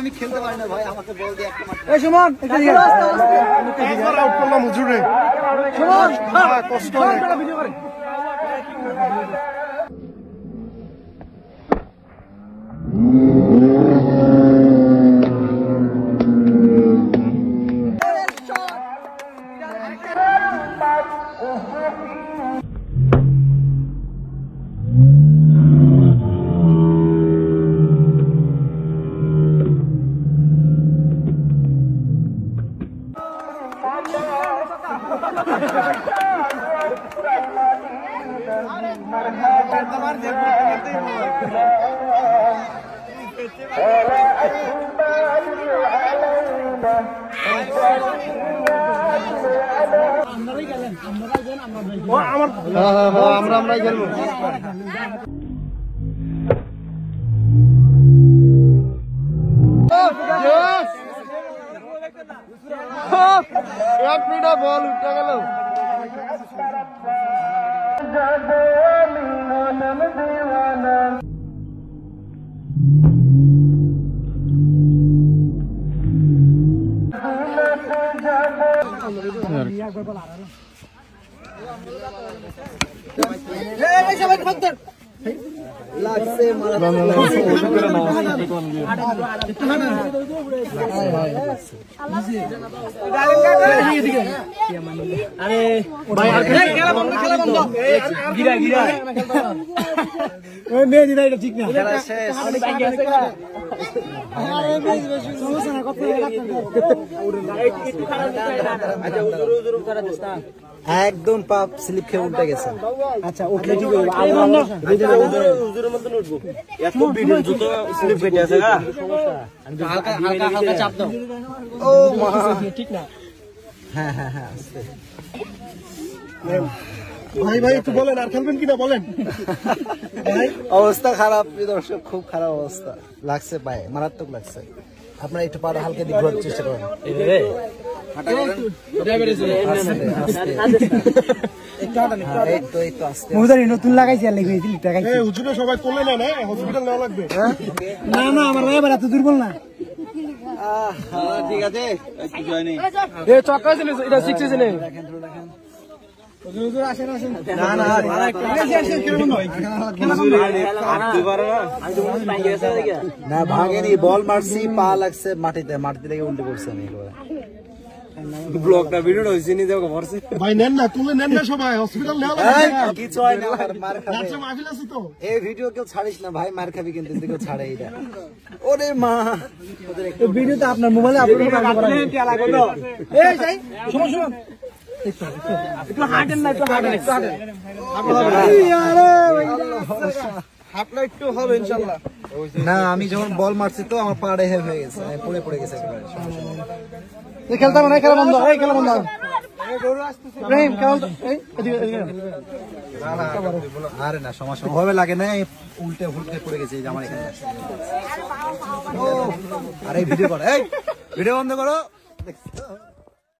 আমি খেলতে পারি না ভাই, আমাকে বল দিয়ে একটা মাত্র। এই সুমন একবার আউট করলাম হুজুরে। সুমন কষ্ট ভিডিও করে আমরাই খেলবো। এক মিনিট বল উঠে গেল। লাগছে ঠিক না একদম পাপ স্লিপ খেয়ে উল্টে গেছে। আচ্ছা উঠলে ঠিক ও মা ঠিক না হ্যাঁ হ্যাঁ হ্যাঁ আস্তে। ভাই ভাই একটু বলেন আর খেলবেন কিনা বলেন। অবস্থা খারাপ দর্শক, খুব খারাপ অবস্থা লাগছে, পায়ে মারাত্মক লাগছে। আপনারা একটু পাড়া হালকা দিক ঘোরার চেষ্টা করেন। নতুন লাগাইছি আর লেগে হুজুরে সবাই তোলে না, না হসপিটাল নেওয়া লাগবে। না না আমার ভাই এত দুর্বল না। ঠিক আছে চক্কা ছিল এটা শিখছে না না ভাগেনি, বল মারছি পা লাগছে মাটিতে, মাটিতে লেগে উল্টে পড়ছে। আমি ব্লগটা ভিডিওটা হইছে নি দেখো ভরছে ভাই নেন না, তুলে নেন না সবাই, হসপিটাল নেওয়া লাগবে। কিছু হয় না, মার খাবে। রাত্রে মাহফিল আছে তো। এই ভিডিও কেউ ছাড়িস না ভাই, মার খাবি কিন্তু কেউ ছাড়ে এটা। ওরে মা, ভিডিওটা আপনার মোবাইলে আপলোড করা এই যাই শুনুন শুনুন একটু হাঁটেন না, একটু হাঁটেন, একটু হাঁটেন। হাঁটলে একটু হবে ইনশাআল্লাহ। না আমি যখন বল মারছি তো আমার পা রেহাই হয়ে গেছে, পড়ে পড়ে গেছে একেবারে। এই খেলতে হবে না, খেলা বন্ধ, এই খেলা বন্ধ। প্রেম কেমন এই এদিকে এদিকে আরে না সমস্যা ভাবে লাগে না, উল্টে উল্টে পড়ে গেছে আমার এখানে। আরে ভিডিও করো, এই ভিডিও বন্ধ করো।